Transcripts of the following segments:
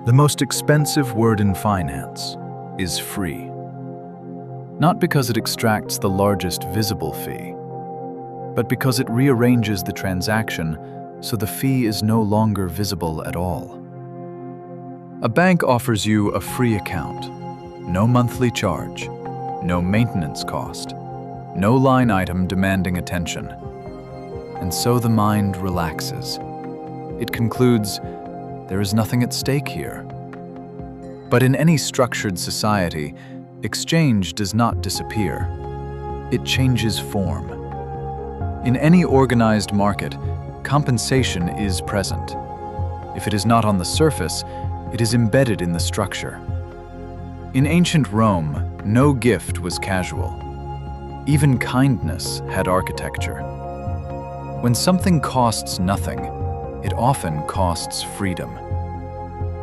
The most expensive word in finance is free. Not because it extracts the largest visible fee, but because it rearranges the transaction so the fee is no longer visible at all. A bank offers you a free account, no monthly charge, no maintenance cost, no line item demanding attention. And so the mind relaxes. It concludes, there is nothing at stake here. But in any structured society, exchange does not disappear. It changes form. In any organized market, compensation is present. If it is not on the surface, it is embedded in the structure. In ancient Rome, no gift was casual. Even kindness had architecture. When something costs nothing, it often costs freedom.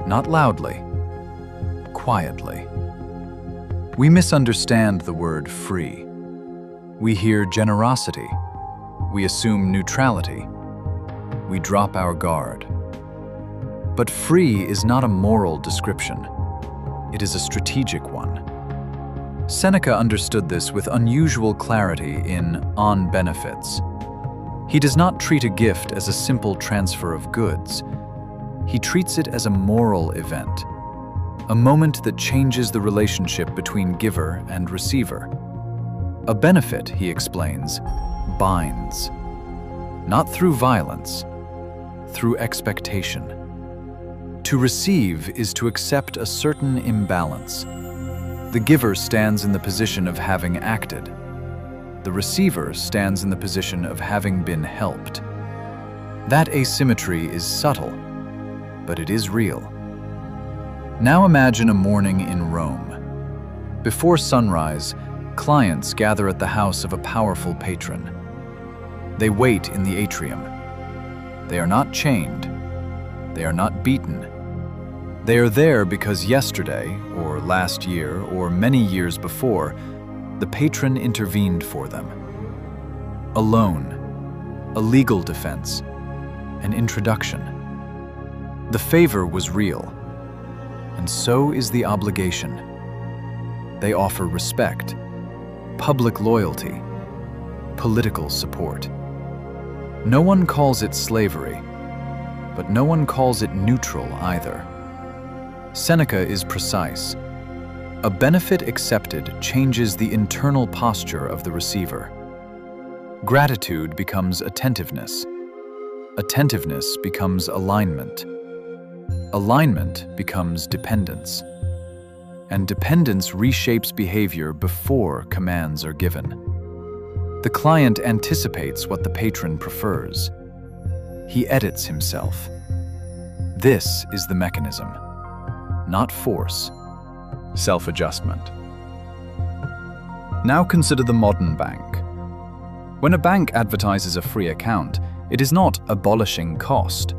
Not loudly, quietly. We misunderstand the word free. We hear generosity. We assume neutrality. We drop our guard. But free is not a moral description. It is a strategic one. Seneca understood this with unusual clarity in On Benefits. He does not treat a gift as a simple transfer of goods. He treats it as a moral event, a moment that changes the relationship between giver and receiver. A benefit, he explains, binds, not through violence, through expectation. To receive is to accept a certain imbalance. The giver stands in the position of having acted. The receiver stands in the position of having been helped. That asymmetry is subtle, but it is real. Now imagine a morning in Rome. Before sunrise, clients gather at the house of a powerful patron. They wait in the atrium. They are not chained. They are not beaten. They are there because yesterday, or last year, or many years before, the patron intervened for them. A loan, a legal defense, an introduction. The favor was real, and so is the obligation. They offer respect, public loyalty, political support. No one calls it slavery, but no one calls it neutral either. Seneca is precise. A benefit accepted changes the internal posture of the receiver. Gratitude becomes attentiveness. Attentiveness becomes alignment. Alignment becomes dependence. And dependence reshapes behavior before commands are given. The client anticipates what the patron prefers. He edits himself. This is the mechanism. Not force, self-adjustment. Now consider the modern bank. When a bank advertises a free account, it is not abolishing cost.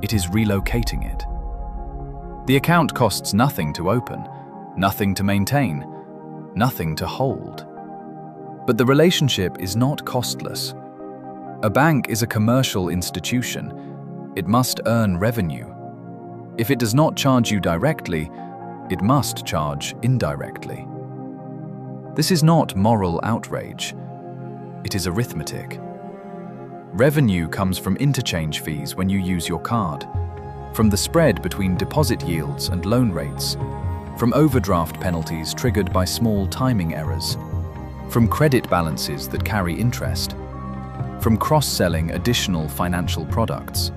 It is relocating it. The account costs nothing to open, nothing to maintain, nothing to hold. But the relationship is not costless. A bank is a commercial institution. It must earn revenue. If it does not charge you directly, it must charge indirectly. This is not moral outrage. It is arithmetic. Revenue comes from interchange fees when you use your card, from the spread between deposit yields and loan rates, from overdraft penalties triggered by small timing errors, from credit balances that carry interest, from cross-selling additional financial products,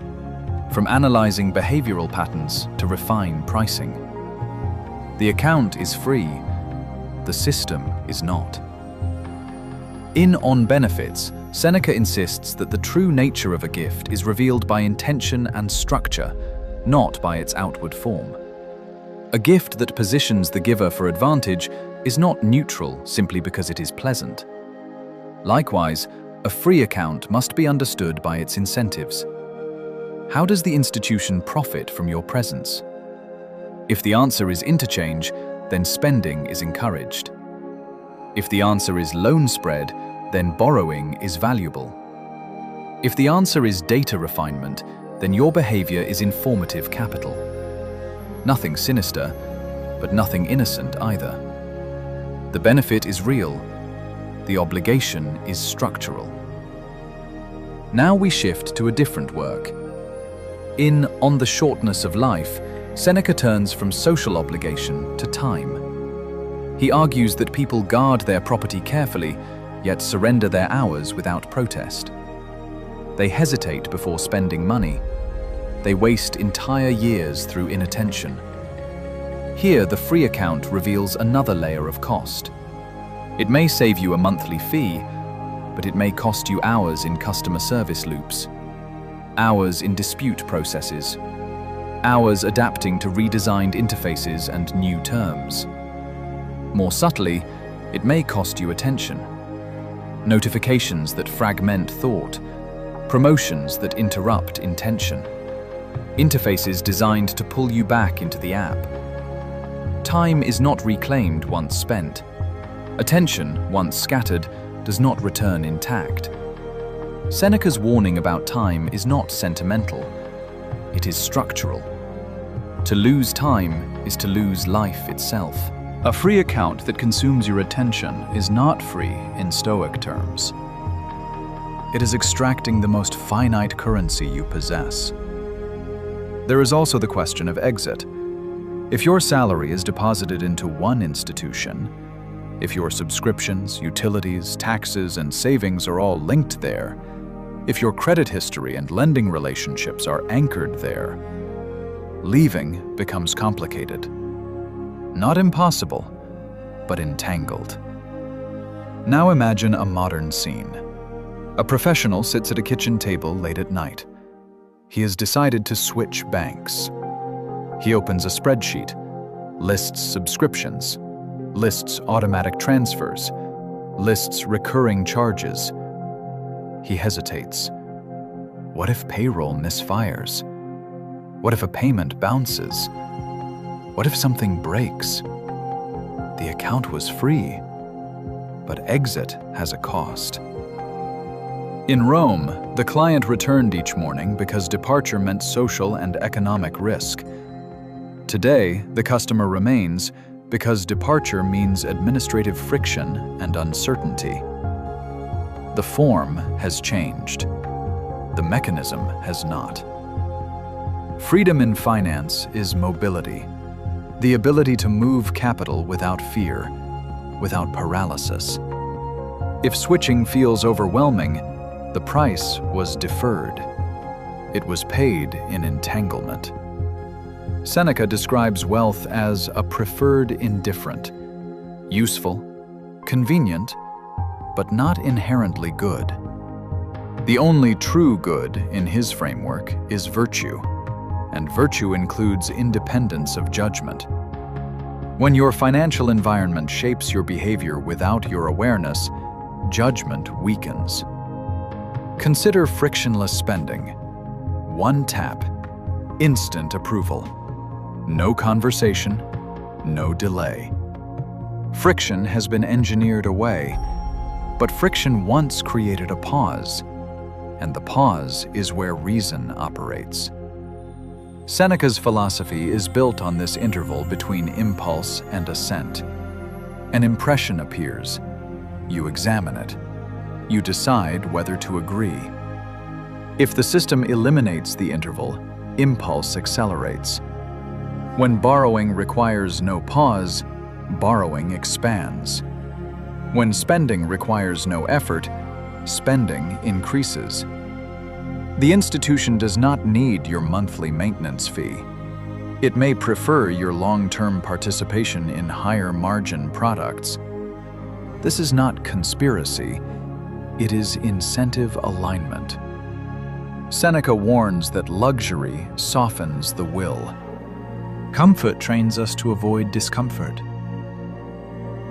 from analyzing behavioral patterns to refine pricing. The account is free, the system is not. In On Benefits, Seneca insists that the true nature of a gift is revealed by intention and structure, not by its outward form. A gift that positions the giver for advantage is not neutral simply because it is pleasant. Likewise, a free account must be understood by its incentives. How does the institution profit from your presence? If the answer is interchange, then spending is encouraged. If the answer is loan spread, then borrowing is valuable. If the answer is data refinement, then your behavior is informative capital. Nothing sinister, but nothing innocent either. The benefit is real. The obligation is structural. Now we shift to a different work. In On the Shortness of Life, Seneca turns from social obligation to time. He argues that people guard their property carefully, yet surrender their hours without protest. They hesitate before spending money. They waste entire years through inattention. Here, the free account reveals another layer of cost. It may save you a monthly fee, but it may cost you hours in customer service loops, hours in dispute processes, hours adapting to redesigned interfaces and new terms. More subtly, it may cost you attention. Notifications that fragment thought, promotions that interrupt intention, interfaces designed to pull you back into the app. Time is not reclaimed once spent. Attention, once scattered, does not return intact. Seneca's warning about time is not sentimental. It is structural. To lose time is to lose life itself. A free account that consumes your attention is not free in Stoic terms. It is extracting the most finite currency you possess. There is also the question of exit. If your salary is deposited into one institution, if your subscriptions, utilities, taxes, and savings are all linked there, if your credit history and lending relationships are anchored there, leaving becomes complicated. Not impossible, but entangled. Now imagine a modern scene. A professional sits at a kitchen table late at night. He has decided to switch banks. He opens a spreadsheet, lists subscriptions, lists automatic transfers, lists recurring charges. He hesitates. What if payroll misfires? What if a payment bounces? What if something breaks? The account was free, but exit has a cost. In Rome, the client returned each morning because departure meant social and economic risk. Today, the customer remains because departure means administrative friction and uncertainty. The form has changed. The mechanism has not. Freedom in finance is mobility, the ability to move capital without fear, without paralysis. If switching feels overwhelming, the price was deferred. It was paid in entanglement. Seneca describes wealth as a preferred indifferent, useful, convenient, but not inherently good. The only true good in his framework is virtue, and virtue includes independence of judgment. When your financial environment shapes your behavior without your awareness, judgment weakens. Consider frictionless spending. One tap, instant approval. No conversation, no delay. Friction has been engineered away, but friction once created a pause, and the pause is where reason operates. Seneca's philosophy is built on this interval between impulse and assent. An impression appears. You examine it. You decide whether to agree. If the system eliminates the interval, impulse accelerates. When borrowing requires no pause, borrowing expands. When spending requires no effort, spending increases. The institution does not need your monthly maintenance fee. It may prefer your long-term participation in higher margin products. This is not conspiracy, it is incentive alignment. Seneca warns that luxury softens the will. Comfort trains us to avoid discomfort.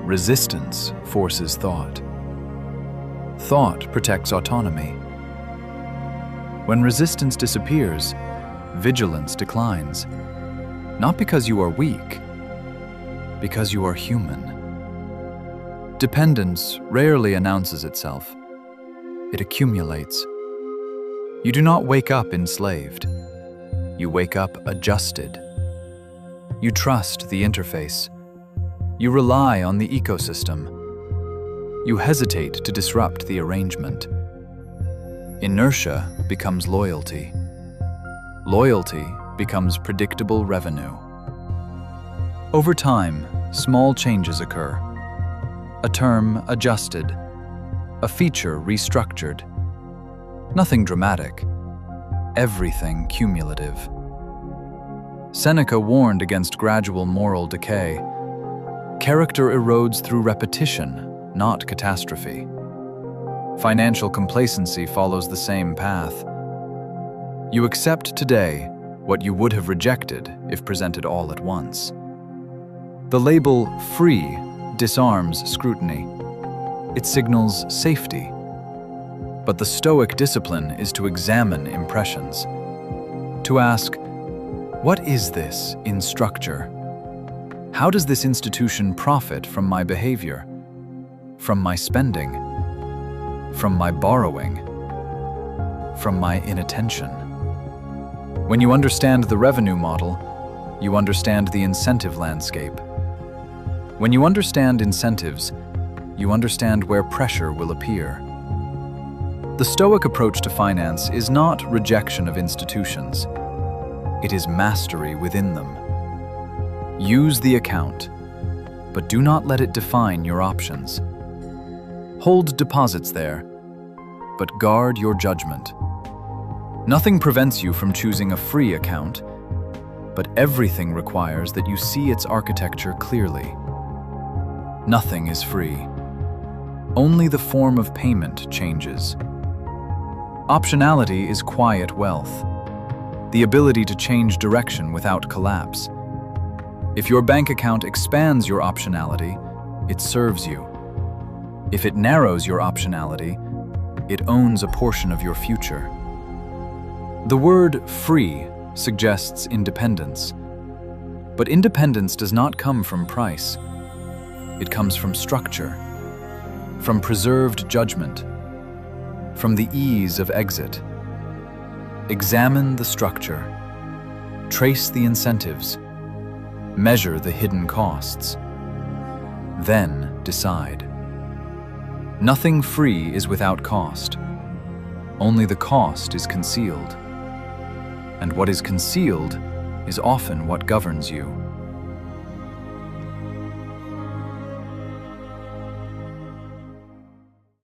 Resistance forces thought. Thought protects autonomy. When resistance disappears, vigilance declines. Not because you are weak, because you are human. Dependence rarely announces itself. It accumulates. You do not wake up enslaved. You wake up adjusted. You trust the interface. You rely on the ecosystem. You hesitate to disrupt the arrangement. Inertia becomes loyalty. Loyalty becomes predictable revenue. Over time, small changes occur. A term adjusted, a feature restructured. Nothing dramatic, everything cumulative. Seneca warned against gradual moral decay. Character erodes through repetition, not catastrophe. Financial complacency follows the same path. You accept today what you would have rejected if presented all at once. The label "free" disarms scrutiny. It signals safety. But the Stoic discipline is to examine impressions, to ask, what is this in structure? How does this institution profit from my behavior, from my spending, from my borrowing, from my inattention? When you understand the revenue model, you understand the incentive landscape. When you understand incentives, you understand where pressure will appear. The Stoic approach to finance is not rejection of institutions. It is mastery within them. Use the account, but do not let it define your options. Hold deposits there, but guard your judgment. Nothing prevents you from choosing a free account, but everything requires that you see its architecture clearly. Nothing is free. Only the form of payment changes. Optionality is quiet wealth, the ability to change direction without collapse. If your bank account expands your optionality, it serves you. If it narrows your optionality, it owns a portion of your future. The word "free" suggests independence, but independence does not come from price. It comes from structure, from preserved judgment, from the ease of exit. Examine the structure, trace the incentives, measure the hidden costs, then decide. Nothing free is without cost. Only the cost is concealed. And what is concealed is often what governs you.